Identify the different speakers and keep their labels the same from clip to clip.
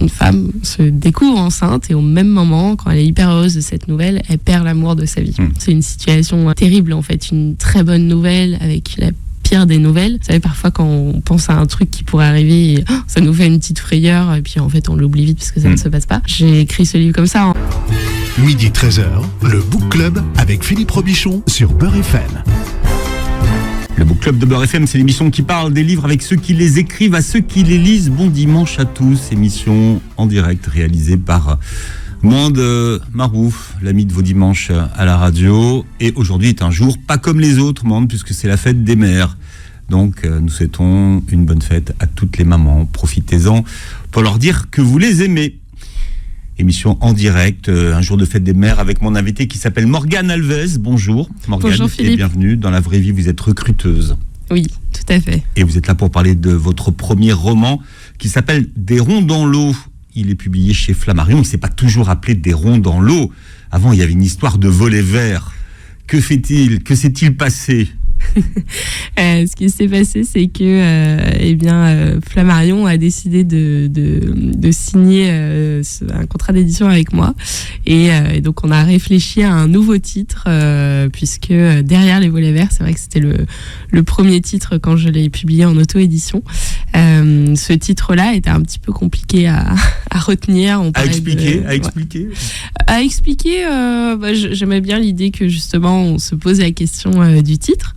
Speaker 1: une femme se découvre enceinte et au même moment, quand elle est hyper heureuse de cette nouvelle, elle perd l'amour de sa vie. C'est une situation terrible en fait, une très bonne nouvelle avec la pire des nouvelles. Vous savez, parfois quand on pense à un truc qui pourrait arriver, ça nous fait une petite frayeur et puis en fait on l'oublie vite parce que ça ne se passe pas. J'ai écrit ce livre comme ça.
Speaker 2: Midi 13h, le Book Club avec Philippe Robichon sur Beurre FM.
Speaker 3: Le Book Club de Beurre FM, c'est l'émission qui parle des livres avec ceux qui les écrivent à ceux qui les lisent. Bon dimanche à tous, émission en direct réalisée par Monde Marouf, l'ami de vos dimanches à la radio. Et aujourd'hui est un jour pas comme les autres, Monde, puisque c'est la fête des mères. Donc nous souhaitons une bonne fête à toutes les mamans. Profitez-en pour leur dire que vous les aimez. Émission en direct, un jour de fête des mères avec mon invité qui s'appelle Morgane Alves. Bonjour Morgane.
Speaker 1: Bonjour Philippe.
Speaker 3: Et bienvenue dans la vraie vie, vous êtes recruteuse.
Speaker 1: Oui, tout à fait.
Speaker 3: Et vous êtes là pour parler de votre premier roman qui s'appelle Des ronds dans l'eau. Il est publié chez Flammarion, il ne s'est pas toujours appelé Des ronds dans l'eau. Avant, il y avait une histoire de volet vert. Que fait-il ? Que s'est-il passé ?
Speaker 1: Ce qui s'est passé, c'est que Flammarion a décidé de signer un contrat d'édition avec moi. Et donc, on a réfléchi à un nouveau titre, puisque derrière les volets verts, c'est vrai que c'était le premier titre quand je l'ai publié en auto-édition. Ce titre-là était un petit peu compliqué à retenir.
Speaker 3: À expliquer.
Speaker 1: J'aimais bien l'idée que justement, on se posait la question du titre.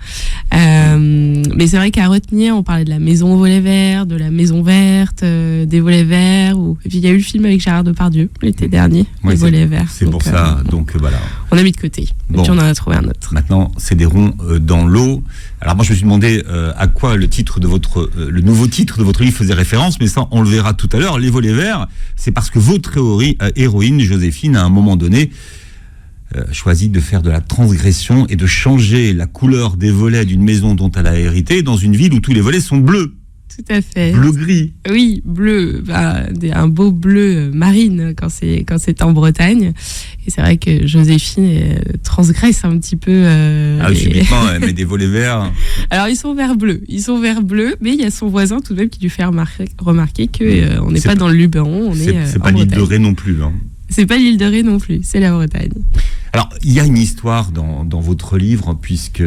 Speaker 1: Mais c'est vrai qu'à retenir, on parlait de la maison aux volets verts, de la maison verte, des volets verts. Et puis il y a eu le film avec Gérard Depardieu l'été dernier, les volets verts.
Speaker 3: C'est pour ça. Donc voilà.
Speaker 1: On a mis de côté. Bon. Et puis on en a trouvé un autre.
Speaker 3: Maintenant, c'est Des ronds dans l'eau. Alors moi, je me suis demandé à quoi le nouveau titre de votre livre faisait référence, mais ça, on le verra tout à l'heure. Les volets verts, c'est parce que votre héroïne, Joséphine, à un moment donné, choisit de faire de la transgression et de changer la couleur des volets d'une maison dont elle a hérité dans une ville où tous les volets sont bleus.
Speaker 1: Tout à fait.
Speaker 3: Bleu-gris.
Speaker 1: Oui, bleu. Un beau bleu marine quand c'est en Bretagne. Et c'est vrai que Joséphine transgresse un petit peu.
Speaker 3: Subitement, elle met des volets verts.
Speaker 1: Alors, ils sont vert-bleu, mais il y a son voisin tout de même qui lui fait remarquer qu'on n'est pas dans le Luberon,
Speaker 3: c'est pas l'île de Ré non plus. Hein.
Speaker 1: C'est pas l'île de Ré non plus, c'est la Bretagne.
Speaker 3: Alors, il y a une histoire dans votre livre, puisque,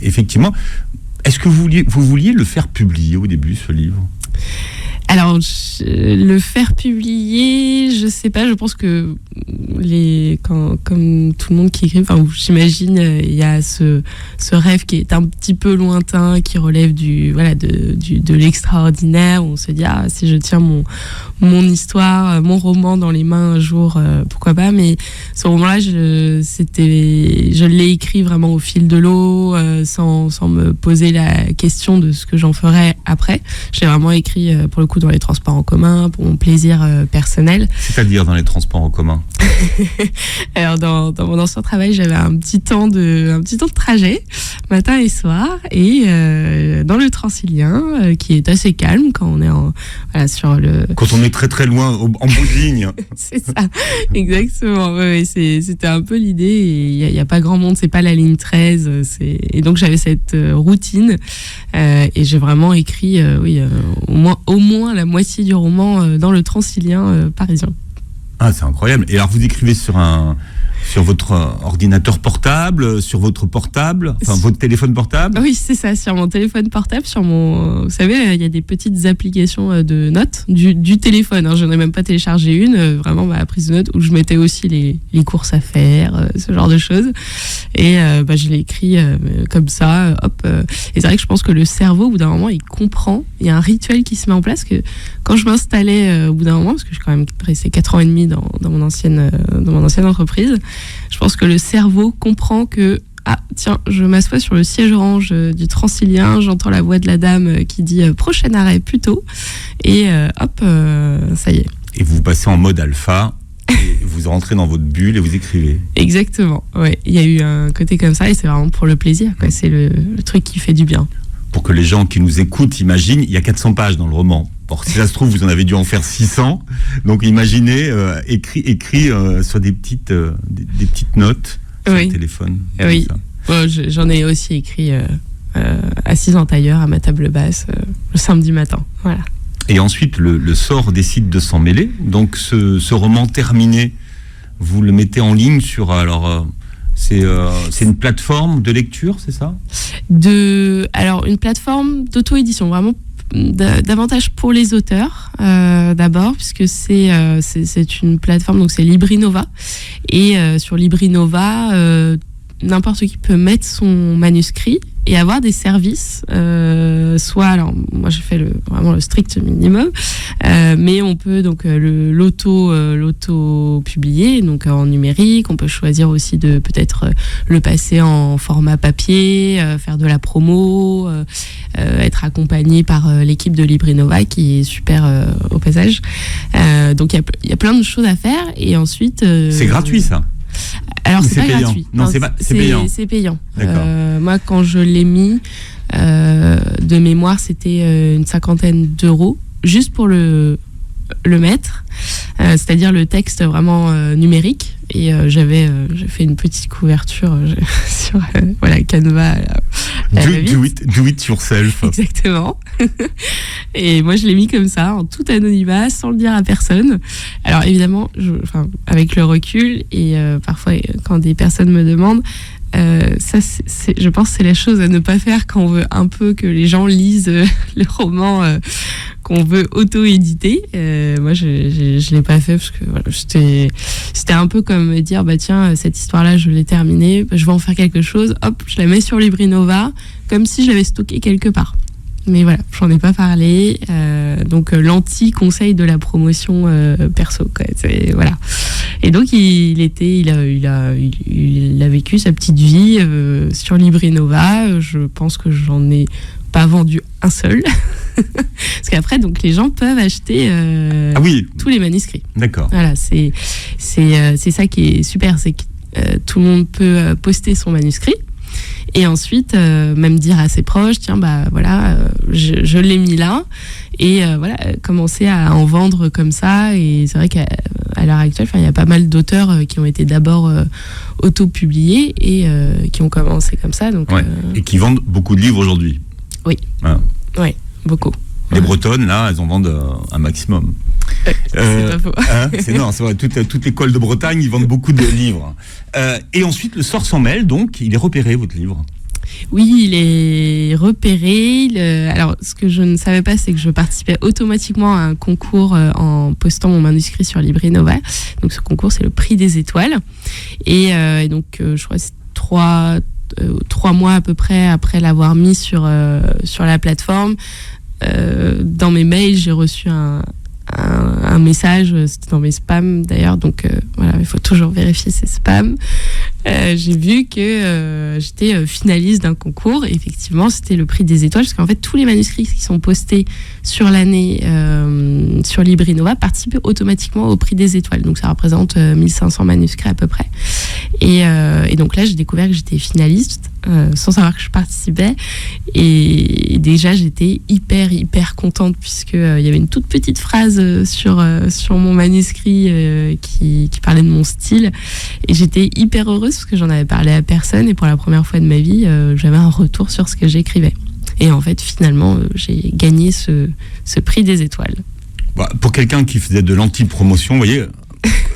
Speaker 3: effectivement, est-ce que vous vouliez le faire publier au début, ce livre ?
Speaker 1: Alors, le faire publier, je sais pas, je pense que comme tout le monde qui écrit, j'imagine, il y a ce rêve qui est un petit peu lointain, qui relève de l'extraordinaire, où on se dit, si je tiens mon histoire, mon roman dans les mains un jour, pourquoi pas, mais ce roman-là, je l'ai écrit vraiment au fil de l'eau, sans me poser la question de ce que j'en ferais après. J'ai vraiment écrit, pour le coup, dans les transports en commun, pour mon plaisir personnel.
Speaker 3: C'est-à-dire dans les transports en commun ?
Speaker 1: Alors, dans mon ancien travail, j'avais un petit temps de trajet, matin et soir, et dans le Transilien, qui est assez calme quand on est sur le... Quand
Speaker 3: on est très très loin, en bout de ligne.
Speaker 1: C'est ça, exactement. Ouais, c'était un peu l'idée, il n'y a pas grand monde, c'est pas la ligne 13, et donc j'avais cette routine, et j'ai vraiment écrit, au moins la moitié du roman dans le Transilien parisien.
Speaker 3: Ah, c'est incroyable. Et alors, vous écrivez sur votre ordinateur portable, sur votre portable, votre téléphone portable ?
Speaker 1: Oui, c'est ça, sur mon téléphone portable, vous savez, il y a des petites applications de notes du téléphone. Je n'en ai même pas téléchargé une, vraiment ma prise de notes, où je mettais aussi les courses à faire, ce genre de choses. Et je l'ai écrit comme ça, hop. Et c'est vrai que je pense que le cerveau, au bout d'un moment, il comprend. Il y a un rituel qui se met en place, que quand je m'installais au bout d'un moment, parce que je suis quand même resté 4 ans et demi dans mon ancienne entreprise, je pense que le cerveau comprend que je m'assois sur le siège orange du Transilien, j'entends la voix de la dame qui dit prochain arrêt plus tôt, et ça y est.
Speaker 3: Et vous passez en mode alpha, et vous rentrez dans votre bulle et vous écrivez.
Speaker 1: Exactement, ouais. Il y a eu un côté comme ça, et c'est vraiment pour le plaisir, quoi. C'est le truc qui fait du bien.
Speaker 3: Pour que les gens qui nous écoutent imaginent, il y a 400 pages dans le roman. Bon, si ça se trouve, vous en avez dû en faire 600. Donc imaginez, écrit sur des petites notes sur le téléphone.
Speaker 1: Oui, j'en ai aussi écrit assise en tailleur à ma table basse le samedi matin. Voilà.
Speaker 3: Et ensuite, le sort décide de s'en mêler. Donc, ce roman terminé, vous le mettez en ligne sur... c'est une plateforme de lecture, c'est ça ?
Speaker 1: Alors, une plateforme d'auto-édition, vraiment davantage pour les auteurs, d'abord, puisque c'est une plateforme, donc c'est Librinova. Et sur Librinova, n'importe qui peut mettre son manuscrit et avoir des services, soit, alors moi j'ai fait vraiment le strict minimum, mais on peut donc l'auto-publier, donc en numérique. On peut choisir aussi de peut-être le passer en format papier, faire de la promo, être accompagné par l'équipe de Librinova qui est super au passage. Donc il y a plein de choses à faire, et ensuite...
Speaker 3: c'est gratuit ça ?
Speaker 1: Alors c'est pas gratuit.
Speaker 3: Non, c'est payant.
Speaker 1: C'est payant.
Speaker 3: D'accord.
Speaker 1: Moi, quand je l'ai mis, de mémoire, c'était une 50aine d'euros juste pour le mettre, c'est-à-dire le texte vraiment numérique. Et j'ai fait une petite couverture sur Canva.
Speaker 3: Do it yourself.
Speaker 1: Exactement. Et moi, je l'ai mis comme ça, en tout anonymat, sans le dire à personne. Alors évidemment, avec le recul, et parfois quand des personnes me demandent, ça, je pense que c'est la chose à ne pas faire quand on veut un peu que les gens lisent le roman qu'on veut auto-éditer. Moi, je l'ai pas fait parce que voilà, c'était un peu comme me dire, bah tiens, cette histoire-là, je l'ai terminée, je vais en faire quelque chose, hop, je la mets sur Librinova, comme si je l'avais stockée quelque part. Mais voilà, j'en ai pas parlé. Donc l'anti-conseil de la promotion perso, quoi. Voilà. Et donc il a vécu sa petite vie sur Librinova. Je pense que j'en ai pas vendu un seul. Parce qu'après, donc les gens peuvent acheter tous les manuscrits.
Speaker 3: D'accord.
Speaker 1: Voilà, c'est ça qui est super, c'est que tout le monde peut poster son manuscrit. Et ensuite, même dire à ses proches, tiens, bah voilà, je l'ai mis là, et voilà, commencer à en vendre comme ça. Et c'est vrai qu'à l'heure actuelle, il y a pas mal d'auteurs qui ont été d'abord auto-publiés et qui ont commencé comme ça. Donc,
Speaker 3: et qui vendent beaucoup de livres aujourd'hui.
Speaker 1: Oui.
Speaker 3: Voilà.
Speaker 1: Oui, beaucoup.
Speaker 3: Les Bretonnes, là, elles en vendent un maximum.
Speaker 1: C'est pas faux.
Speaker 3: C'est vrai, toute l'école de Bretagne, ils vendent beaucoup de livres. Et ensuite, le sort s'en mêle, donc il est repéré, votre livre.
Speaker 1: Oui, il est repéré. Alors, ce que je ne savais pas, c'est que je participais automatiquement à un concours en postant mon manuscrit sur Librinova. Donc, ce concours, c'est le Prix des Étoiles. Et donc, je crois que c'est 3 mois à peu près après l'avoir mis sur la plateforme. Dans mes mails, j'ai reçu un message, c'était dans mes spams d'ailleurs, donc voilà, il faut toujours vérifier ses spams. J'ai vu que j'étais finaliste d'un concours, et effectivement c'était le Prix des Étoiles, parce qu'en fait tous les manuscrits qui sont postés sur l'année sur Librinova participent automatiquement au Prix des Étoiles, donc ça représente 1500 manuscrits à peu près, et donc là j'ai découvert que j'étais finaliste sans savoir que je participais, et déjà j'étais hyper contente, puisque il y avait une toute petite phrase sur mon manuscrit qui parlait de mon style, et j'étais hyper heureuse parce que j'en avais parlé à personne, et pour la première fois de ma vie j'avais un retour sur ce que j'écrivais, et en fait finalement j'ai gagné ce Prix des Étoiles.
Speaker 3: Bah, pour quelqu'un qui faisait de l'anti-promotion, vous voyez,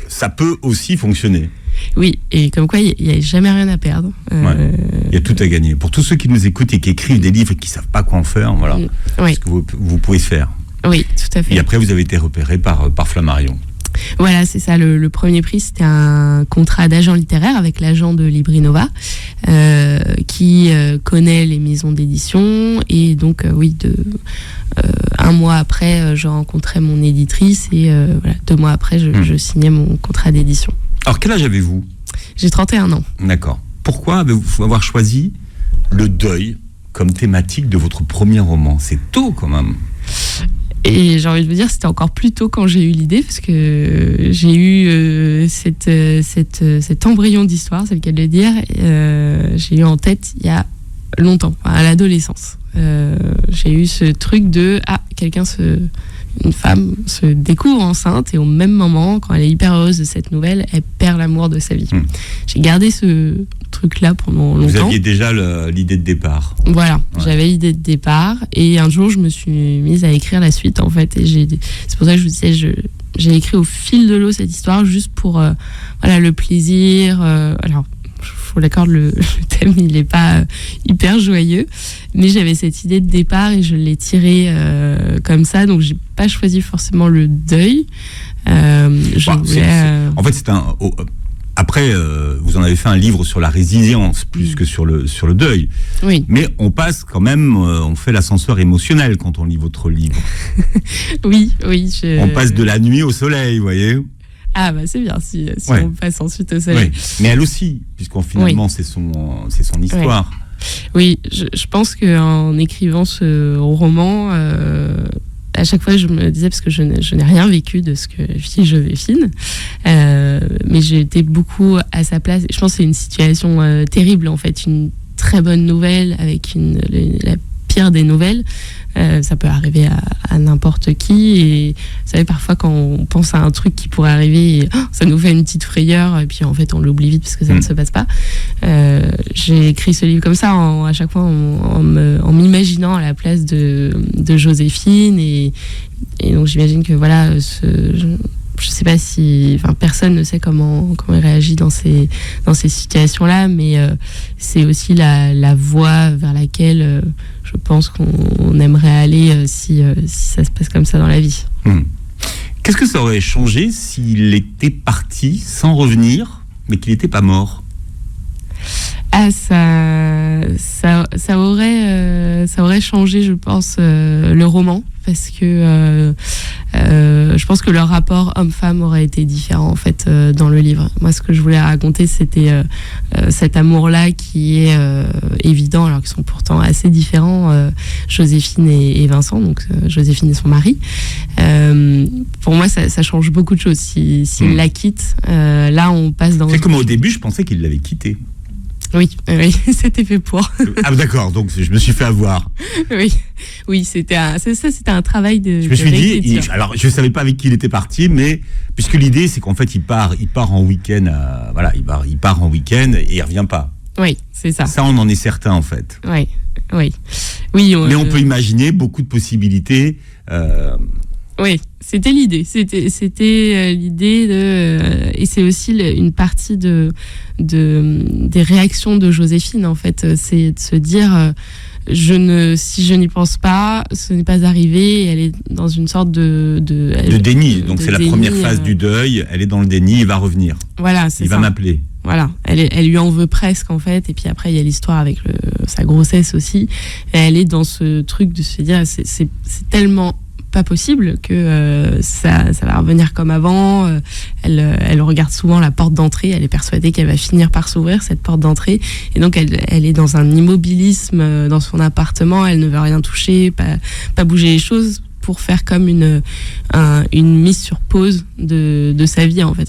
Speaker 3: ça peut aussi fonctionner.
Speaker 1: Oui, et comme quoi il n'y a jamais rien à perdre.
Speaker 3: Il y a tout à gagner. Pour tous ceux qui nous écoutent et qui écrivent des livres et qui ne savent pas quoi en faire, voilà, ce que vous pouvez faire.
Speaker 1: Oui, tout à fait.
Speaker 3: Et après, vous avez été repéré par Flammarion.
Speaker 1: Voilà, c'est ça. Le premier prix, c'était un contrat d'agent littéraire avec l'agent de Librinova, qui connaît les maisons d'édition. Et donc, un mois après, je rencontrais mon éditrice, et 2 mois après, je signais mon contrat d'édition.
Speaker 3: Alors, quel âge avez-vous ?
Speaker 1: J'ai 31 ans. D'accord.
Speaker 3: Pourquoi avez-vous avoir choisi le deuil comme thématique de votre premier roman ? C'est tôt, quand même.
Speaker 1: Et j'ai envie de vous dire, c'était encore plus tôt quand j'ai eu l'idée, parce que j'ai eu cet embryon d'histoire, c'est le cas de le dire, j'ai eu en tête il y a longtemps, à l'adolescence. J'ai eu ce truc de, une femme se découvre enceinte et au même moment, quand elle est hyper heureuse de cette nouvelle, elle perd l'amour de sa vie. J'ai gardé ce truc-là pendant longtemps.
Speaker 3: Vous aviez déjà l'idée de départ.
Speaker 1: Voilà, j'avais l'idée de départ et un jour je me suis mise à écrire la suite en fait. Et c'est pour ça que je vous disais, j'ai écrit au fil de l'eau cette histoire juste pour le plaisir. Alors, faut l'accorde, le thème il n'est pas hyper joyeux, mais j'avais cette idée de départ et je l'ai tirée comme ça, donc j'ai pas choisi forcément le deuil.
Speaker 3: En fait, c'est un. Après, vous en avez fait un livre sur la résilience plus que sur le deuil.
Speaker 1: Oui.
Speaker 3: Mais on passe quand même, on fait l'ascenseur émotionnel quand on lit votre livre.
Speaker 1: Oui.
Speaker 3: On passe de la nuit au soleil, vous voyez.
Speaker 1: Ah bah c'est bien si on passe ensuite au soleil.
Speaker 3: Oui. Mais elle aussi, puisqu'en finalement c'est son histoire.
Speaker 1: Oui, je pense qu'en écrivant ce roman, à chaque fois je me disais, parce que je n'ai rien vécu de ce que vit Joséphine, mais j'ai été beaucoup à sa place. Je pense que c'est une situation terrible en fait, une très bonne nouvelle avec la pire des nouvelles. Ça peut arriver à n'importe qui, et vous savez, parfois quand on pense à un truc qui pourrait arriver, ça nous fait une petite frayeur et puis en fait on l'oublie vite parce que ça ne se passe pas. J'ai écrit ce livre comme ça à chaque fois en m'imaginant à la place de Joséphine, et donc j'imagine que voilà, je sais pas si, personne ne sait comment il réagit dans ces situations-là, mais c'est aussi la voie vers laquelle je pense qu'on aimerait aller si ça se passe comme ça dans la vie.
Speaker 3: Qu'est-ce que ça aurait changé s'il était parti sans revenir, mais qu'il n'était pas mort ?
Speaker 1: Ah, ça aurait changé, je pense, le roman, parce que je pense que leur rapport homme-femme aurait été différent en fait dans le livre. Moi, ce que je voulais raconter, c'était cet amour-là qui est évident, alors qu'ils sont pourtant assez différents, Joséphine et Vincent, donc Joséphine et son mari. Pour moi, ça change beaucoup de choses. S'il la quitte, là, on passe dans...
Speaker 3: C'est comme au début, je pensais qu'il l'avait quittée.
Speaker 1: Oui, c'était fait pour.
Speaker 3: Ah d'accord, donc je me suis fait avoir.
Speaker 1: Oui, c'était un travail de.
Speaker 3: Je me suis dit, alors je savais pas avec qui il était parti, mais puisque l'idée c'est qu'en fait il part en week-end, il part en week-end et il revient pas.
Speaker 1: Oui, c'est ça.
Speaker 3: Ça, on en est certain en fait.
Speaker 1: Oui.
Speaker 3: Mais on peut imaginer beaucoup de possibilités.
Speaker 1: Oui, c'était l'idée. C'était l'idée de, et c'est aussi une partie des réactions de Joséphine en fait. C'est de se dire, si je n'y pense pas, ce n'est pas arrivé. Elle est dans une sorte de
Speaker 3: déni. Donc c'est la première phase du deuil. Elle est dans le déni. Il va revenir.
Speaker 1: Voilà, c'est ça.
Speaker 3: Il va m'appeler.
Speaker 1: Voilà, elle lui en veut presque en fait, et puis après il y a l'histoire avec sa grossesse aussi. Et elle est dans ce truc de se dire, c'est tellement pas possible que ça va revenir comme avant. Elle regarde souvent la porte d'entrée, elle est persuadée qu'elle va finir par s'ouvrir cette porte d'entrée, et donc elle est dans un immobilisme dans son appartement. Elle ne veut rien toucher, pas bouger les choses, pour faire comme une mise sur pause de sa vie en fait.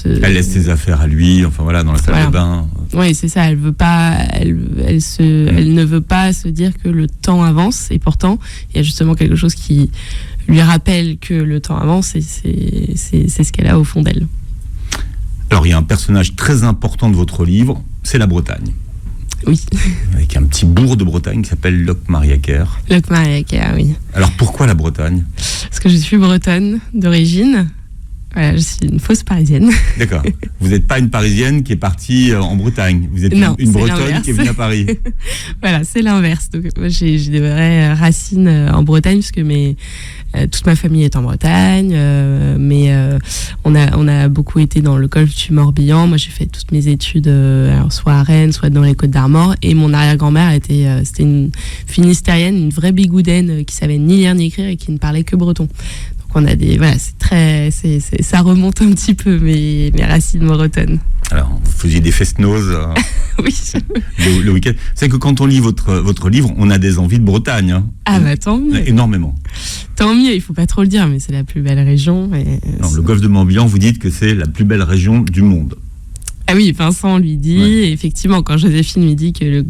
Speaker 3: Elle laisse ses affaires à lui, enfin voilà, dans la salle de bain.
Speaker 1: Oui, c'est ça. Elle veut pas, elle ne veut pas se dire que le temps avance, et pourtant il y a justement quelque chose qui lui rappelle que le temps avance, et c'est ce qu'elle a au fond d'elle.
Speaker 3: Alors il y a un personnage très important de votre livre, c'est la Bretagne.
Speaker 1: Oui.
Speaker 3: Avec un petit bourg de Bretagne qui s'appelle Locmariaquer.
Speaker 1: Locmariaquer, oui.
Speaker 3: Alors pourquoi la Bretagne ?
Speaker 1: Parce que je suis bretonne d'origine. Voilà, je suis une fausse parisienne.
Speaker 3: D'accord. Vous n'êtes pas une parisienne qui est partie en Bretagne. Vous êtes une bretonne l'inverse. Qui est venue à Paris.
Speaker 1: Voilà, c'est l'inverse. Donc, moi, j'ai des vraies racines en Bretagne, puisque toute ma famille est en Bretagne. Mais on a beaucoup été dans le golfe du Morbihan. Moi, j'ai fait toutes mes études soit à Rennes, soit dans les Côtes-d'Armor. Et mon arrière-grand-mère c'était une finistérienne, une vraie bigoudaine qui savait ni lire ni écrire et qui ne parlait que breton. On a ça remonte un petit peu mes racines bretonnes. Alors,
Speaker 3: vous faisiez des fest-noz
Speaker 1: oui.
Speaker 3: le week-end. C'est que quand on lit votre livre, on a des envies de Bretagne. Hein.
Speaker 1: Ah bah tant mieux.
Speaker 3: Énormément.
Speaker 1: Tant mieux, il faut pas trop le dire, mais c'est la plus belle région.
Speaker 3: Non, le golfe de Morbihan, vous dites que c'est la plus belle région du monde.
Speaker 1: Ah oui, Vincent lui dit, effectivement, quand Joséphine lui dit que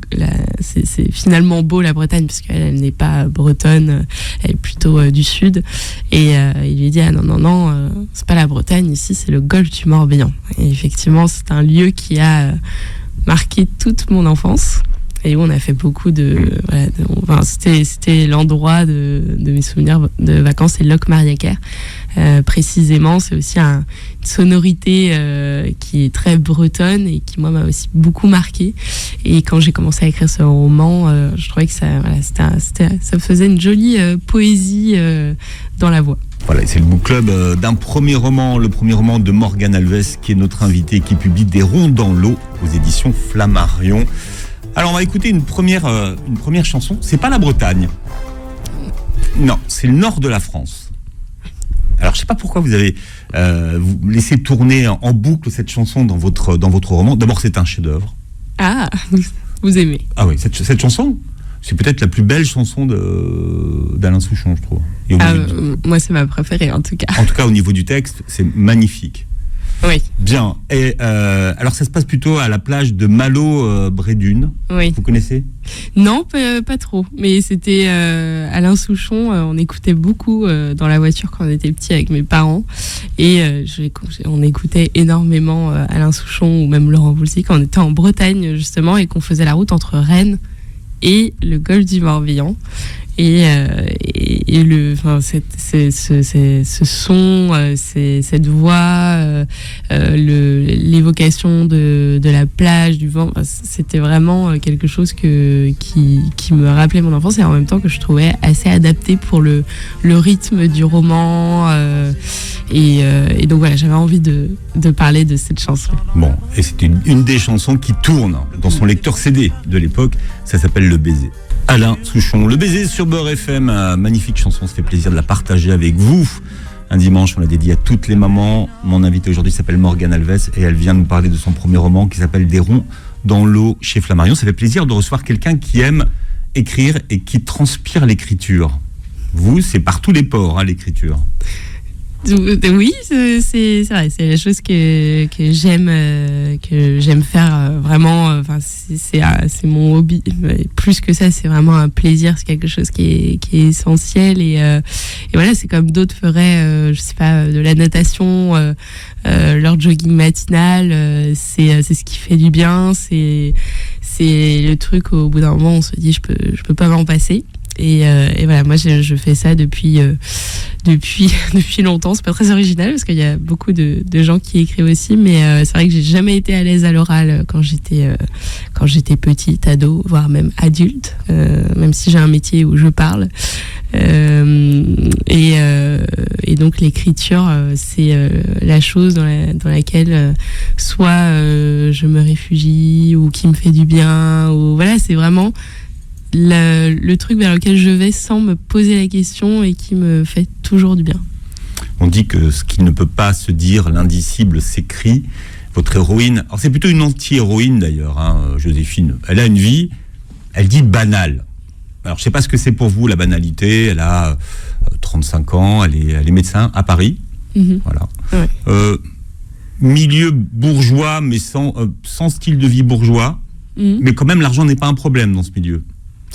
Speaker 1: c'est finalement beau la Bretagne, parce qu'elle n'est pas bretonne, elle est plutôt du sud. Et il lui dit, ah non, c'est pas la Bretagne, ici c'est le golfe du Morbihan. Et effectivement, c'est un lieu qui a marqué toute mon enfance. Et où on a fait beaucoup c'était l'endroit de mes souvenirs de vacances, c'est Locmariaquer. Précisément, c'est aussi une sonorité qui est très bretonne et qui, moi, m'a aussi beaucoup marqué. Et quand j'ai commencé à écrire ce roman, je trouvais que ça faisait une jolie poésie dans la voix.
Speaker 3: Voilà, c'est le book club d'un premier roman, le premier roman de Morgane Alves, qui est notre invité, qui publie Des ronds dans l'eau aux éditions Flammarion. Alors, on va écouter une première chanson. C'est pas la Bretagne. Non, c'est le nord de la France. Alors, je sais pas pourquoi vous avez vous laissé tourner en boucle cette chanson dans votre roman. D'abord, c'est un chef-d'œuvre.
Speaker 1: Ah, vous aimez.
Speaker 3: Ah oui, cette chanson, c'est peut-être la plus belle chanson d'Alain Souchon, je trouve.
Speaker 1: Moi, c'est ma préférée, en tout cas.
Speaker 3: En tout cas, au niveau du texte, c'est magnifique.
Speaker 1: Oui.
Speaker 3: Bien. Et alors, ça se passe plutôt à la plage de Malo-Brédune.
Speaker 1: Oui.
Speaker 3: Vous connaissez ?
Speaker 1: Non, pas trop. Mais c'était Alain Souchon. On écoutait beaucoup dans la voiture quand on était petit avec mes parents. Et on écoutait énormément Alain Souchon ou même Laurent Voulzy quand on était en Bretagne, justement, et qu'on faisait la route entre Rennes et le golfe du Morbihan. Et ce son, cette voix, l'évocation de la plage, du vent, c'était vraiment quelque chose qui me rappelait mon enfance et en même temps que je trouvais assez adapté pour le rythme du roman. Et donc voilà, j'avais envie de parler de cette chanson.
Speaker 3: Bon, et c'est une des chansons qui tourne dans son lecteur CD de l'époque. Ça s'appelle Le Baiser. Alain Souchon, Le Baiser sur Beurre FM, magnifique chanson, ça fait plaisir de la partager avec vous. Un dimanche, on l'a dédié à toutes les mamans. Mon invité aujourd'hui s'appelle Morgane Alves et elle vient nous parler de son premier roman qui s'appelle Des ronds dans l'eau chez Flammarion. Ça fait plaisir de recevoir quelqu'un qui aime écrire et qui transpire l'écriture. Vous, c'est par tous les pores, l'écriture.
Speaker 1: Oui, c'est vrai, c'est la chose que j'aime faire vraiment. Enfin, c'est mon hobby. Plus que ça, c'est vraiment un plaisir. C'est quelque chose qui est essentiel et voilà, c'est comme d'autres feraient, je sais pas, de la natation, leur jogging matinal. C'est ce qui fait du bien. C'est le truc où, au bout d'un moment, on se dit je peux pas m'en passer. Et voilà, moi je fais ça depuis longtemps. C'est pas très original parce qu'il y a beaucoup de gens qui écrivent aussi, mais c'est vrai que j'ai jamais été à l'aise à l'oral quand j'étais petite, ado, voire même adulte, même si j'ai un métier où je parle. Et donc l'écriture, c'est la chose dans laquelle soit je me réfugie ou qui me fait du bien, ou voilà, c'est vraiment le truc vers lequel je vais sans me poser la question et qui me fait toujours du bien.
Speaker 3: On dit que ce qui ne peut pas se dire, l'indicible s'écrit. Votre héroïne, alors c'est plutôt une anti-héroïne d'ailleurs, Joséphine. Elle a une vie, elle dit banale. Alors je sais pas ce que c'est pour vous la banalité. Elle a 35 ans, elle est médecin à Paris. Mm-hmm. Voilà. Ouais. Milieu bourgeois, mais sans style de vie bourgeois. Mm-hmm. Mais quand même, l'argent n'est pas un problème dans ce milieu.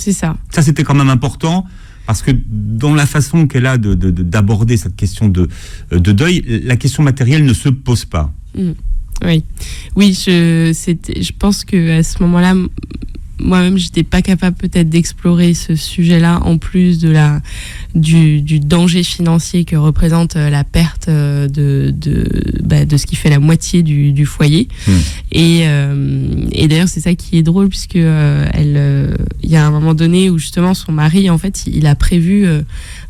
Speaker 1: C'est ça.
Speaker 3: Ça, c'était quand même important, parce que dans la façon qu'elle a d'aborder cette question de deuil, la question matérielle ne se pose pas.
Speaker 1: Oui, je pense qu'à ce moment-là, moi-même, j'étais pas capable peut-être d'explorer ce sujet-là, en plus du danger financier que représente la perte de ce qui fait la moitié du foyer. Et d'ailleurs, c'est ça qui est drôle, puisque il y a un moment donné où justement son mari, en fait, il a prévu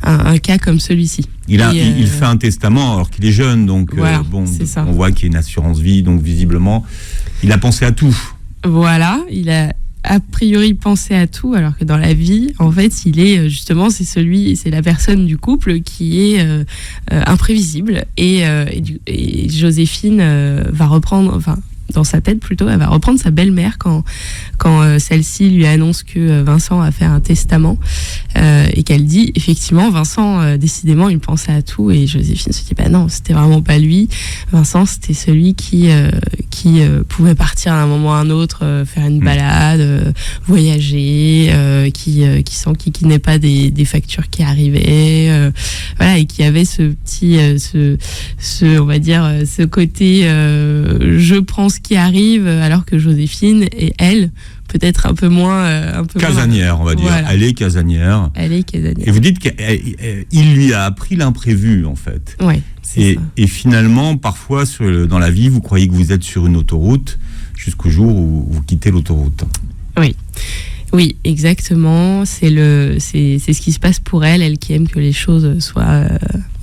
Speaker 1: un cas comme celui-ci. Il
Speaker 3: fait un testament alors qu'il est jeune, donc
Speaker 1: voilà,
Speaker 3: on voit qu'il y a une assurance vie, donc visiblement, il a pensé à tout.
Speaker 1: Voilà, il a a priori penser à tout, alors que dans la vie, en fait, il est justement, c'est la personne du couple qui est dans sa tête plutôt, elle va reprendre sa belle-mère quand celle-ci lui annonce que Vincent a fait un testament et qu'elle dit effectivement Vincent décidément il pensait à tout, et Joséphine se dit bah non, c'était vraiment pas lui. Vincent c'était celui qui pouvait partir à un moment ou à un autre, faire une balade, voyager, qui n'ait pas des factures qui arrivaient, voilà, et qui avait ce petit on va dire ce côté je prends ce qui arrive, alors que Joséphine et elle peut-être un peu moins
Speaker 3: casanière, on va dire.
Speaker 1: Voilà.
Speaker 3: Elle est casanière. Et vous dites qu'il lui a appris l'imprévu, en fait.
Speaker 1: Ouais, c'est ça.
Speaker 3: Et finalement, parfois, dans la vie, vous croyez que vous êtes sur une autoroute jusqu'au jour où vous quittez l'autoroute.
Speaker 1: Oui, exactement. C'est ce qui se passe pour elle qui aime que les choses soient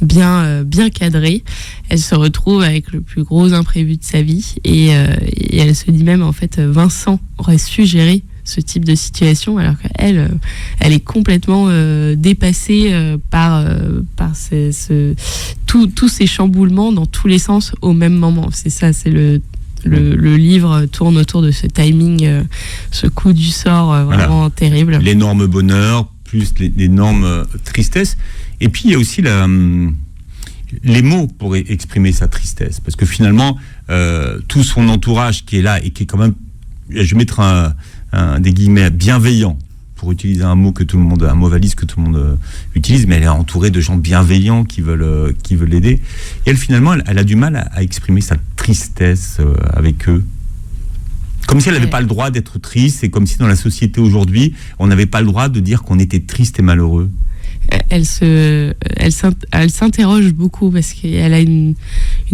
Speaker 1: bien cadrées. Elle se retrouve avec le plus gros imprévu de sa vie, et elle se dit même en fait Vincent aurait su gérer ce type de situation, alors qu'elle elle est complètement dépassée par tous ces chamboulements dans tous les sens au même moment. C'est ça, c'est le livre tourne autour de ce timing, ce coup du sort vraiment terrible.
Speaker 3: L'énorme bonheur, plus l'énorme tristesse. Et puis il y a aussi les mots pour exprimer sa tristesse. Parce que finalement, tout son entourage qui est là et qui est quand même, je vais mettre des guillemets, bienveillant, pour utiliser un mot valise que tout le monde utilise, mais elle est entourée de gens bienveillants qui veulent l'aider. Et elle, finalement, elle a du mal à exprimer sa tristesse avec eux. Comme si elle n'avait pas le droit d'être triste, et comme si dans la société aujourd'hui, on n'avait pas le droit de dire qu'on était triste et malheureux.
Speaker 1: Elle s'interroge beaucoup, parce qu'elle a une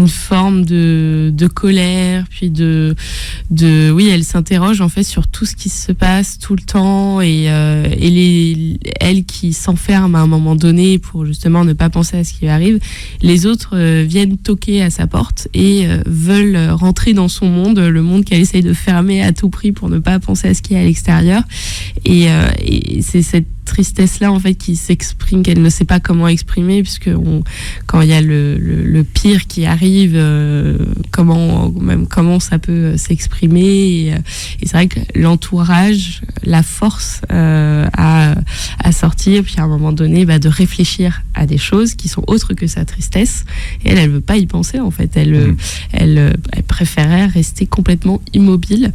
Speaker 1: forme de colère, puis oui, elle s'interroge en fait sur tout ce qui se passe tout le temps, et elle qui s'enferme à un moment donné pour justement ne pas penser à ce qui lui arrive. Les autres viennent toquer à sa porte et veulent rentrer dans son monde, le monde qu'elle essaye de fermer à tout prix pour ne pas penser à ce qui est à l'extérieur. Et c'est cette tristesse-là en fait qui s'exprime, qu'elle ne sait pas comment exprimer, puisque quand il y a le pire qui arrive, comment ça peut s'exprimer, et c'est vrai que l'entourage la force à sortir, puis à un moment donné de réfléchir à des choses qui sont autres que sa tristesse, et elle veut pas y penser en fait, elle préférait rester complètement immobile,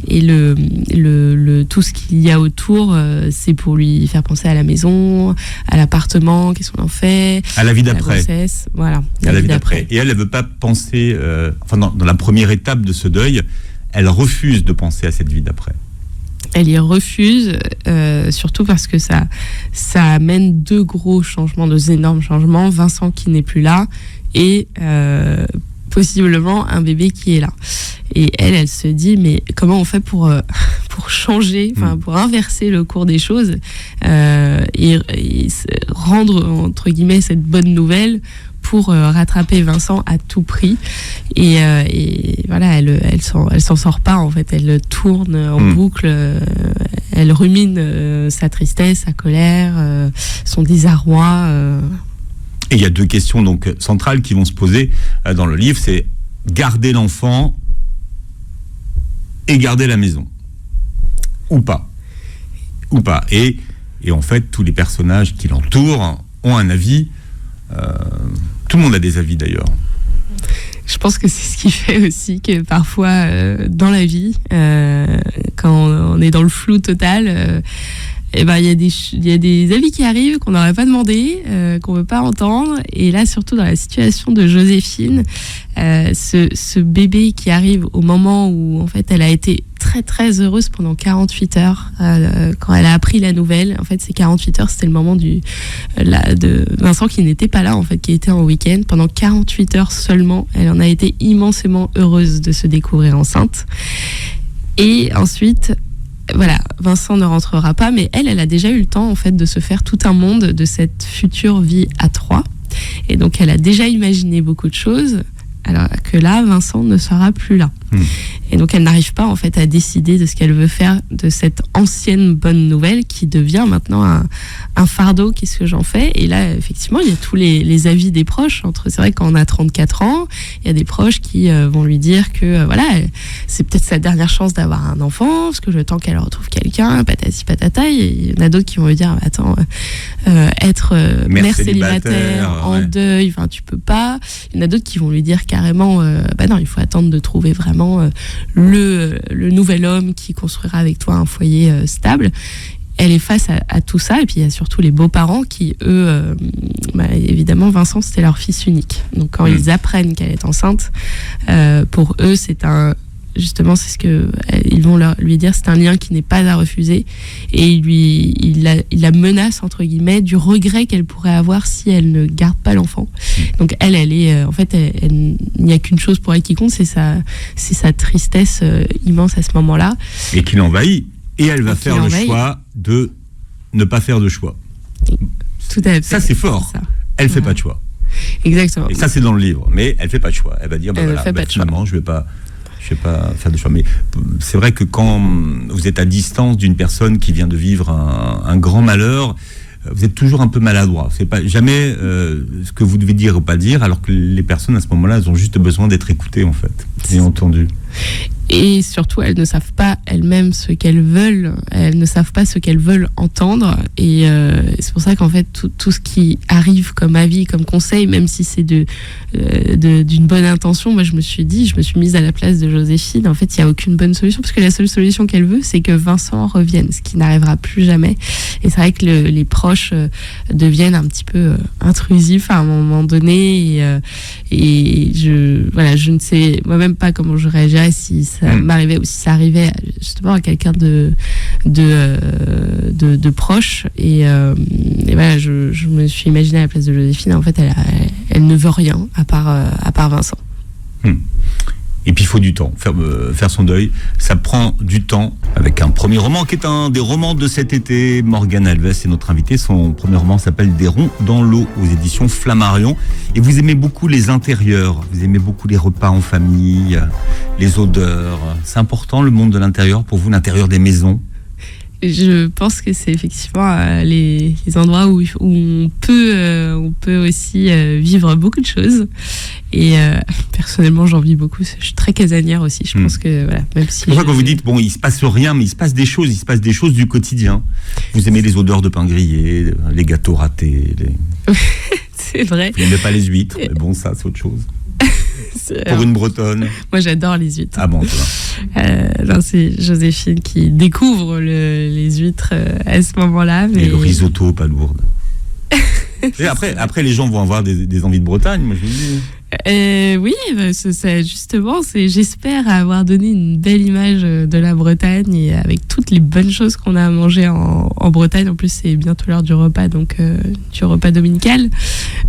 Speaker 1: et tout ce qu'il y a autour, c'est pour lui faire penser à la maison, à l'appartement, qu'est-ce qu'on en fait,
Speaker 3: à la vie d'après,
Speaker 1: la grossesse, voilà,
Speaker 3: à la vie d'après. Et elle veut pas penser, dans la première étape de ce deuil, elle refuse de penser à cette vie d'après.
Speaker 1: Elle y refuse, surtout parce que ça amène deux énormes changements. Vincent qui n'est plus là, et possiblement un bébé qui est là. Et elle se dit, mais comment on fait pour changer, pour inverser le cours des choses, et rendre, entre guillemets, cette bonne nouvelle pour rattraper Vincent à tout prix. Et voilà, elle s'en sort pas en fait. Elle tourne en boucle, elle rumine sa tristesse, sa colère, son désarroi.
Speaker 3: Et il y a deux questions donc centrales qui vont se poser dans le livre, c'est garder l'enfant et garder la maison, ou pas. Et en fait, tous les personnages qui l'entourent ont un avis. Tout le monde a des avis d'ailleurs.
Speaker 1: Je pense que c'est ce qui fait aussi que parfois, dans la vie, quand on est dans le flou total, il y a des avis qui arrivent qu'on n'aurait pas demandé, qu'on ne veut pas entendre. Et là, surtout dans la situation de Joséphine, ce bébé qui arrive au moment où en fait elle a été très très heureuse pendant 48 heures, quand elle a appris la nouvelle. En fait, ces 48 heures, c'était le moment de Vincent qui n'était pas là, en fait, qui était en week-end. Pendant 48 heures seulement, elle en a été immensément heureuse de se découvrir enceinte. Et ensuite, voilà, Vincent ne rentrera pas, mais elle a déjà eu le temps en fait de se faire tout un monde de cette future vie à trois. Et donc elle a déjà imaginé beaucoup de choses, alors que là, Vincent ne sera plus là. Et donc elle n'arrive pas en fait à décider de ce qu'elle veut faire de cette ancienne bonne nouvelle qui devient maintenant un fardeau. Qu'est-ce que j'en fais? Et là effectivement il y a tous les avis des proches. C'est vrai que quand on a 34 ans, il y a des proches qui vont lui dire que voilà, c'est peut-être sa dernière chance d'avoir un enfant, parce que le temps qu'elle retrouve quelqu'un, patati patata. Il y en a d'autres qui vont lui dire attends, être mère célibataire en deuil, enfin tu peux pas. Il y en a d'autres qui vont lui dire carrément non, il faut attendre de trouver vraiment le nouvel homme qui construira avec toi un foyer stable. Elle est face à tout ça, et puis il y a surtout les beaux-parents qui, eux, évidemment, Vincent, c'était leur fils unique. Donc quand ils apprennent qu'elle est enceinte, pour eux, justement, c'est ce que ils vont lui dire, c'est un lien qui n'est pas à refuser, et il la menace entre guillemets du regret qu'elle pourrait avoir si elle ne garde pas l'enfant. Donc elle est en fait, il n'y a qu'une chose pour elle qui compte, c'est sa tristesse immense à ce moment-là.
Speaker 3: Et qui l'envahit. Et elle va faire le choix de ne pas faire de choix.
Speaker 1: Tout à fait.
Speaker 3: Ça c'est fort. Ça. Elle fait pas de choix.
Speaker 1: Exactement.
Speaker 3: Et ça c'est dans le livre, mais elle fait pas de choix. Elle va dire finalement je vais pas faire de choix. Mais c'est vrai que quand vous êtes à distance d'une personne qui vient de vivre un grand malheur, vous êtes toujours un peu maladroit. C'est pas jamais ce que vous devez dire ou pas dire, alors que les personnes à ce moment-là, elles ont juste besoin d'être écoutées en fait et entendues.
Speaker 1: Et surtout, elles ne savent pas elles-mêmes ce qu'elles veulent. Elles ne savent pas ce qu'elles veulent entendre. Et c'est pour ça qu'en fait, tout ce qui arrive comme avis, comme conseil, même si c'est d'une bonne intention, moi je me suis mise à la place de Joséphine. En fait, il n'y a aucune bonne solution, parce que la seule solution qu'elle veut, c'est que Vincent revienne, ce qui n'arrivera plus jamais. Et c'est vrai que les proches deviennent un petit peu intrusifs à un moment donné. Et je ne sais moi-même pas comment je réagirais si ça m'arrivait, ou si ça arrivait justement à quelqu'un de proche. Et voilà, je me suis imaginée à la place de Joséphine. En fait, elle ne veut rien à part Vincent.
Speaker 3: Et puis il faut du temps, faire son deuil, ça prend du temps. Avec un premier roman qui est un des romans de cet été, Morgane Alves est notre invitée. Son premier roman s'appelle Des ronds dans l'eau, aux éditions Flammarion. Et vous aimez beaucoup les intérieurs, vous aimez beaucoup les repas en famille, les odeurs. C'est important le monde de l'intérieur pour vous, l'intérieur des maisons?
Speaker 1: Je pense que c'est effectivement les endroits où on peut aussi vivre beaucoup de choses. Et personnellement, j'en vis beaucoup. Je suis très casanière aussi. Je pense que voilà, même si. C'est pour
Speaker 3: ça que vous dites il se passe rien, mais il se passe des choses du quotidien. Vous aimez les odeurs de pain grillé, les gâteaux ratés.
Speaker 1: C'est vrai.
Speaker 3: Vous n'aimez pas les huîtres, mais bon, ça, c'est autre chose. Pour une Bretonne.
Speaker 1: Moi, j'adore les huîtres.
Speaker 3: Ah bon,
Speaker 1: c'est Joséphine qui découvre les huîtres à ce moment-là. Mais...
Speaker 3: Et le risotto palourde. Et après, les gens vont avoir des envies de Bretagne, moi je vous dis.
Speaker 1: Oui, justement, j'espère avoir donné une belle image de la Bretagne, et avec toutes les bonnes choses qu'on a à manger en Bretagne. En plus, c'est bientôt l'heure du repas, donc du repas dominical.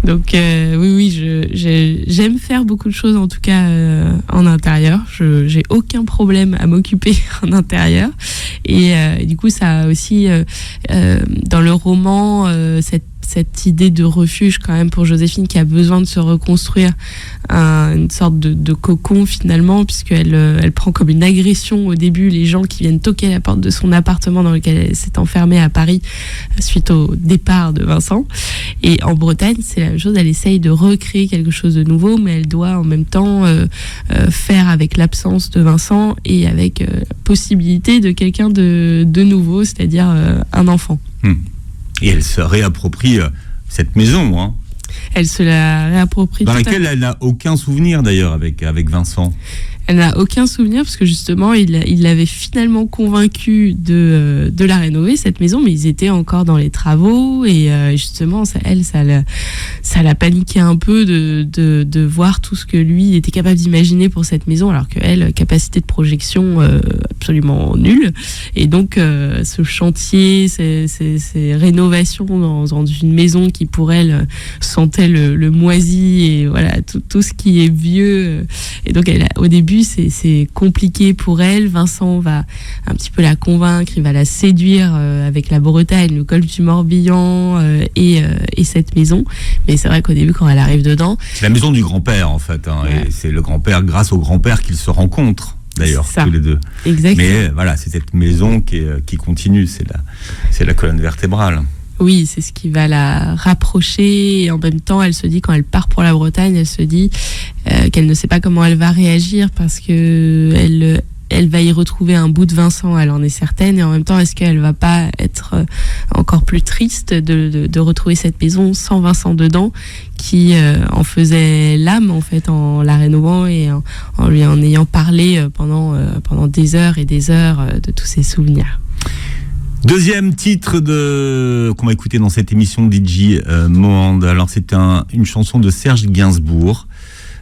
Speaker 1: Donc oui, j'aime faire beaucoup de choses, en tout cas en intérieur. J'ai aucun problème à m'occuper en intérieur. Et du coup, ça a aussi, dans le roman, cette idée de refuge quand même pour Joséphine, qui a besoin de se reconstruire une sorte de cocon finalement, puisqu'elle prend comme une agression au début les gens qui viennent toquer à la porte de son appartement dans lequel elle s'est enfermée à Paris suite au départ de Vincent. Et en Bretagne, c'est la même chose, elle essaye de recréer quelque chose de nouveau, mais elle doit en même temps faire avec l'absence de Vincent et avec la possibilité de quelqu'un de nouveau, c'est-à-dire un enfant.
Speaker 3: Et elle se réapproprie cette maison, hein.
Speaker 1: Elle se la réapproprie.
Speaker 3: Dans laquelle elle n'a aucun souvenir d'ailleurs avec Vincent.
Speaker 1: Elle n'a aucun souvenir, parce que justement, il l'avait finalement convaincue de la rénover, cette maison, mais ils étaient encore dans les travaux, et justement, ça l'a paniqué un peu de voir tout ce que lui était capable d'imaginer pour cette maison, alors qu'elle, capacité de projection absolument nulle. Et donc, ce chantier, ces rénovations dans une maison qui, pour elle, sentait le moisi, et voilà, tout ce qui est vieux. Et donc, au début, c'est compliqué pour elle. Vincent va un petit peu la convaincre, il va la séduire avec la Bretagne, le col du Morbihan et cette maison. Mais c'est vrai qu'au début, quand elle arrive dedans...
Speaker 3: C'est la maison du grand-père, en fait. Ouais. Et c'est le grand-père, grâce au grand-père, qu'ils se rencontrent. d'ailleurs, tous les deux.
Speaker 1: Exactement.
Speaker 3: Mais voilà, c'est cette maison qui continue, c'est la colonne vertébrale.
Speaker 1: Oui, c'est ce qui va la rapprocher, et en même temps, elle se dit, quand elle part pour la Bretagne, elle se dit qu'elle ne sait pas comment elle va réagir, parce que elle va y retrouver un bout de Vincent, elle en est certaine, et en même temps, est-ce qu'elle va pas être encore plus triste de retrouver cette maison sans Vincent dedans, qui en faisait l'âme, en fait, en la rénovant et en lui en ayant parlé pendant des heures et des heures de tous ses souvenirs.
Speaker 3: Deuxième titre qu'on va écouter dans cette émission DJ Mohand. Alors c'est une chanson de Serge Gainsbourg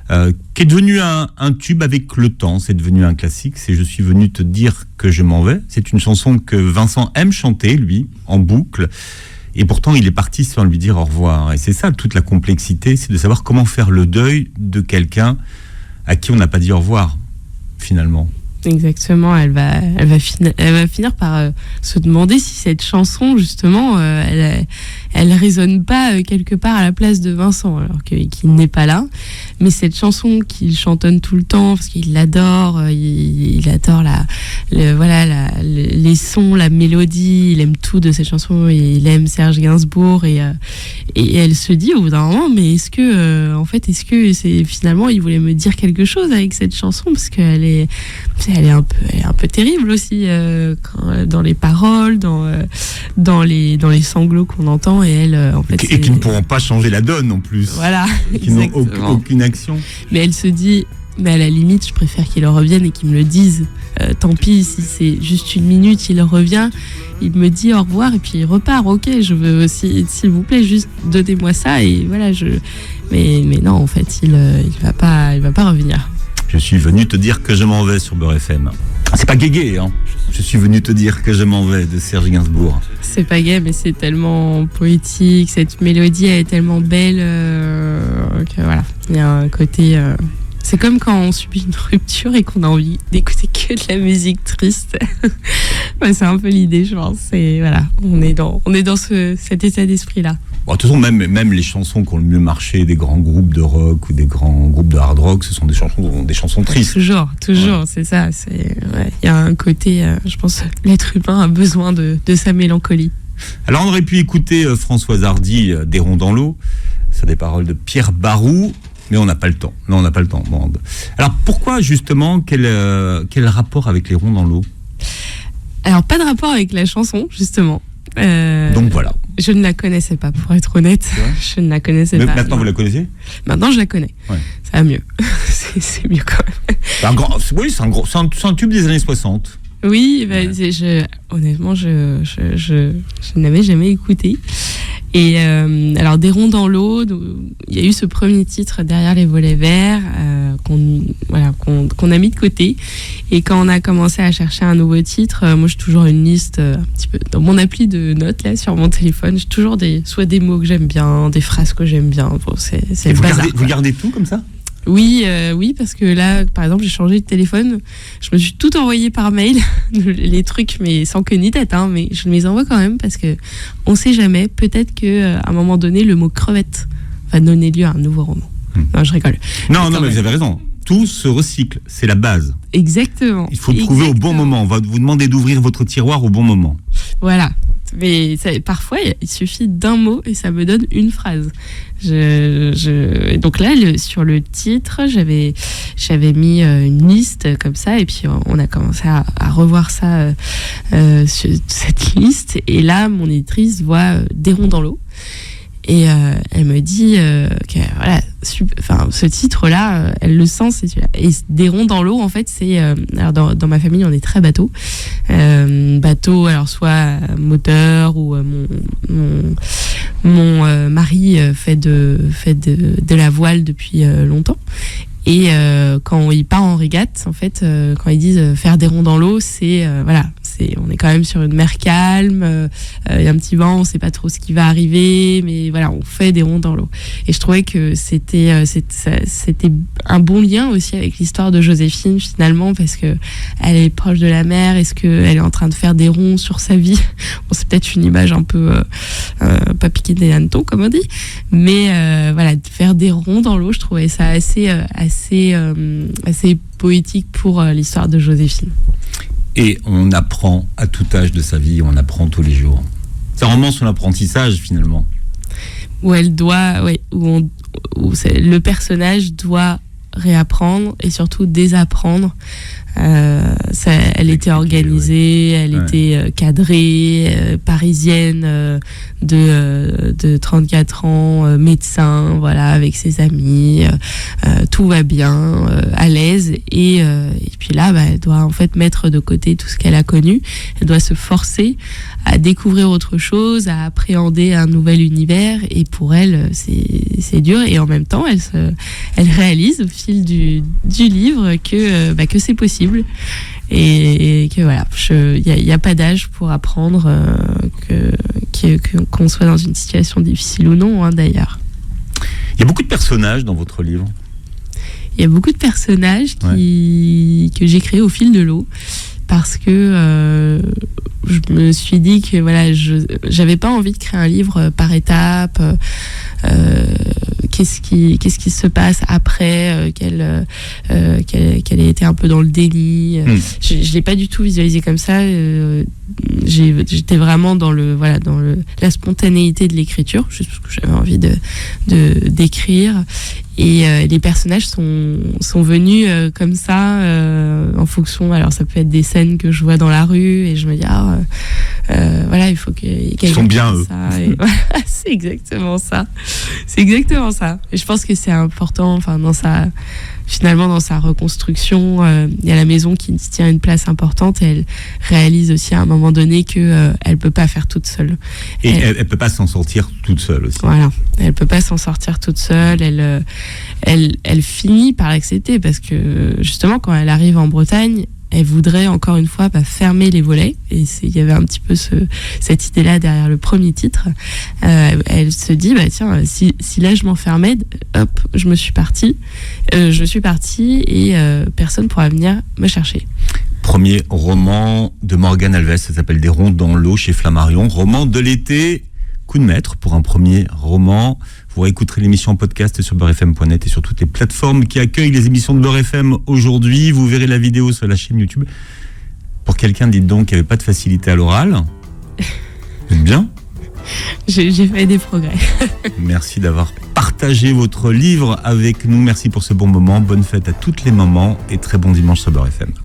Speaker 3: qui est devenue un tube avec le temps. C'est devenu un classique. C'est Je suis venu te dire que je m'en vais. C'est une chanson que Vincent aime chanter, lui, en boucle. Et pourtant, il est parti sans lui dire au revoir. Et c'est ça, toute la complexité, c'est de savoir comment faire le deuil de quelqu'un à qui on n'a pas dit au revoir, finalement.
Speaker 1: Exactement, elle va finir par se demander si cette chanson, justement, elle résonne pas quelque part à la place de Vincent, alors qu'il n'est pas là. Mais cette chanson qu'il chantonne tout le temps, parce qu'il l'adore, il adore les sons, la mélodie, il aime tout de cette chanson, et il aime Serge Gainsbourg, et elle se dit au bout d'un moment, mais est-ce que c'est finalement, il voulait me dire quelque chose avec cette chanson, parce qu'elle est un peu terrible aussi, dans les paroles, dans les sanglots qu'on entend, et elle, en fait,
Speaker 3: et qui ne pourront pas changer la donne en plus.
Speaker 1: Voilà,
Speaker 3: qui n'ont aucune action.
Speaker 1: Mais elle se dit, mais à la limite, je préfère qu'il revienne et qu'il me le dise. Tant pis, si c'est juste une minute, il revient, il me dit au revoir et puis il repart. Ok, je veux aussi, s'il vous plaît, juste donnez-moi ça, et voilà. Mais non, en fait, il va pas revenir.
Speaker 3: Je suis venu te dire que je m'en vais sur Beurre FM. C'est pas gay, hein. Je suis venu te dire que je m'en vais de Serge Gainsbourg.
Speaker 1: C'est pas gay, mais c'est tellement poétique. Cette mélodie, elle est tellement belle que voilà. Il y a un côté. C'est comme quand on subit une rupture et qu'on a envie d'écouter que de la musique triste. Ouais, c'est un peu l'idée, je pense. Et voilà, on est dans cet état d'esprit-là.
Speaker 3: Bon, de toute façon, même les chansons qui ont le mieux marché des grands groupes de rock ou des grands groupes de hard rock, ce sont des chansons tristes.
Speaker 1: Toujours, ouais. C'est ça. Il y a un côté, je pense, l'être humain a besoin de sa mélancolie.
Speaker 3: Alors, on aurait pu écouter Françoise Hardy, Des ronds dans l'eau. C'est des paroles de Pierre Barou. Mais on n'a pas le temps. Non, on n'a pas le temps. Bon. Alors, pourquoi, justement, quel rapport avec les ronds dans l'eau ?
Speaker 1: Alors, pas de rapport avec la chanson, justement.
Speaker 3: Donc, voilà.
Speaker 1: Je ne la connaissais pas, pour être honnête. Ouais. Je ne la connaissais pas.
Speaker 3: Maintenant, vous la connaissez ? Maintenant,
Speaker 1: je la connais. Ouais. Ça va mieux. c'est mieux quand même.
Speaker 3: Oui, c'est un tube des années 60.
Speaker 1: Oui, honnêtement, je n'avais jamais écouté. Et alors, Des ronds dans l'eau, il y a eu ce premier titre, Derrière les volets verts, qu'on a mis de côté. Et quand on a commencé à chercher un nouveau titre, moi j'ai toujours une liste un petit peu dans mon appli de notes là sur mon téléphone. J'ai toujours soit des mots que j'aime bien, des phrases que j'aime bien. Bon, c'est
Speaker 3: vous gardez tout comme ça ?
Speaker 1: Oui, parce que là, par exemple, j'ai changé de téléphone. Je me suis tout envoyé par mail, les trucs, mais sans queue ni tête, hein, mais je les envoie quand même parce que on sait jamais. Peut-être que à un moment donné, le mot crevette va donner lieu à un nouveau roman. Non, je rigole.
Speaker 3: Non, mais vous avez raison. Tout se recycle, c'est la base.
Speaker 1: Exactement.
Speaker 3: Il faut le trouver au bon moment. On va vous demander d'ouvrir votre tiroir au bon moment.
Speaker 1: Voilà. Mais parfois, il suffit d'un mot et ça me donne une phrase. Donc là, sur le titre, j'avais mis une liste comme ça, et puis on a commencé à revoir ça, cette liste. Et là, mon éditrice voit Des ronds dans l'eau. Et elle me dit que voilà, ce titre-là, elle le sent, c'est celui-là. Et Des ronds dans l'eau, en fait, c'est alors dans ma famille, on est très bateau. Bateau, alors soit moteur, ou mon mari fait de la voile depuis longtemps. Et quand il part en régate, en fait, quand ils disent faire des ronds dans l'eau, c'est on est quand même sur une mer calme, il y a un petit vent, on sait pas trop ce qui va arriver, mais voilà, on fait des ronds dans l'eau. Et je trouvais que c'était un bon lien aussi avec l'histoire de Joséphine finalement, parce que elle est proche de la mer. Est-ce qu'elle est en train de faire des ronds sur sa vie? Bon, c'est peut-être une image un peu pas piquée des hannetons comme on dit, mais voilà, de faire des ronds dans l'eau, je trouvais ça assez poétique pour l'histoire de Joséphine.
Speaker 3: Et on apprend à tout âge de sa vie, on apprend tous les jours. C'est un roman sur l'apprentissage finalement.
Speaker 1: Où elle doit, où le personnage doit réapprendre et surtout désapprendre. Elle était organisée, elle était cadrée, parisienne, de 34 ans, médecin, voilà, avec ses amis, tout va bien, à l'aise, et puis là, elle doit en fait mettre de côté tout ce qu'elle a connu. Elle doit se forcer à découvrir autre chose, à appréhender un nouvel univers, et pour elle, c'est dur, et en même temps, elle réalise au fil du livre que c'est possible. Et que voilà, il n'y a pas d'âge pour apprendre, qu'on soit dans une situation difficile ou non, d'ailleurs.
Speaker 3: Il y a beaucoup de personnages dans votre livre.
Speaker 1: Il y a beaucoup de personnages que j'ai créés au fil de l'eau, parce que je me suis dit que voilà, j'avais pas envie de créer un livre par étapes. Qu'est-ce qui se passe après, qu'elle ait été un peu dans le déni. Je l'ai pas du tout visualisé comme ça. J'étais vraiment dans la spontanéité de l'écriture, juste parce que j'avais envie d'écrire. Et les personnages sont venus comme ça, en fonction. Alors ça peut être des scènes que je vois dans la rue et je me dis voilà, il faut qu'ils
Speaker 3: sont bien eux.
Speaker 1: Voilà, c'est exactement ça. C'est exactement ça. Et je pense que c'est important. Enfin, dans sa reconstruction, il y a la maison qui tient une place importante, et elle réalise aussi à un moment donné que elle peut pas faire toute seule.
Speaker 3: Et elle peut pas s'en sortir toute seule aussi.
Speaker 1: Voilà, elle peut pas s'en sortir toute seule. Elle finit par l'accepter, parce que justement, quand elle arrive en Bretagne, elle voudrait encore une fois fermer les volets, et il y avait un petit peu cette idée-là derrière le premier titre. Elle se dit tiens, si là je m'enfermais, hop, je suis partie et personne pourra venir me chercher.
Speaker 3: Premier roman de Morgane Alves, ça s'appelle Des ronds dans l'eau chez Flammarion, roman de l'été. Coup de maître pour un premier roman. Vous réécouterez l'émission en podcast sur beurrefm.net et sur toutes les plateformes qui accueillent les émissions de Beurre FM aujourd'hui. Vous verrez la vidéo sur la chaîne YouTube. Pour quelqu'un, dites donc, qui n'avait pas de facilité à l'oral. Vous êtes bien ?
Speaker 1: J'ai fait des progrès.
Speaker 3: Merci d'avoir partagé votre livre avec nous. Merci pour ce bon moment. Bonne fête à toutes les mamans et très bon dimanche sur Beurre FM.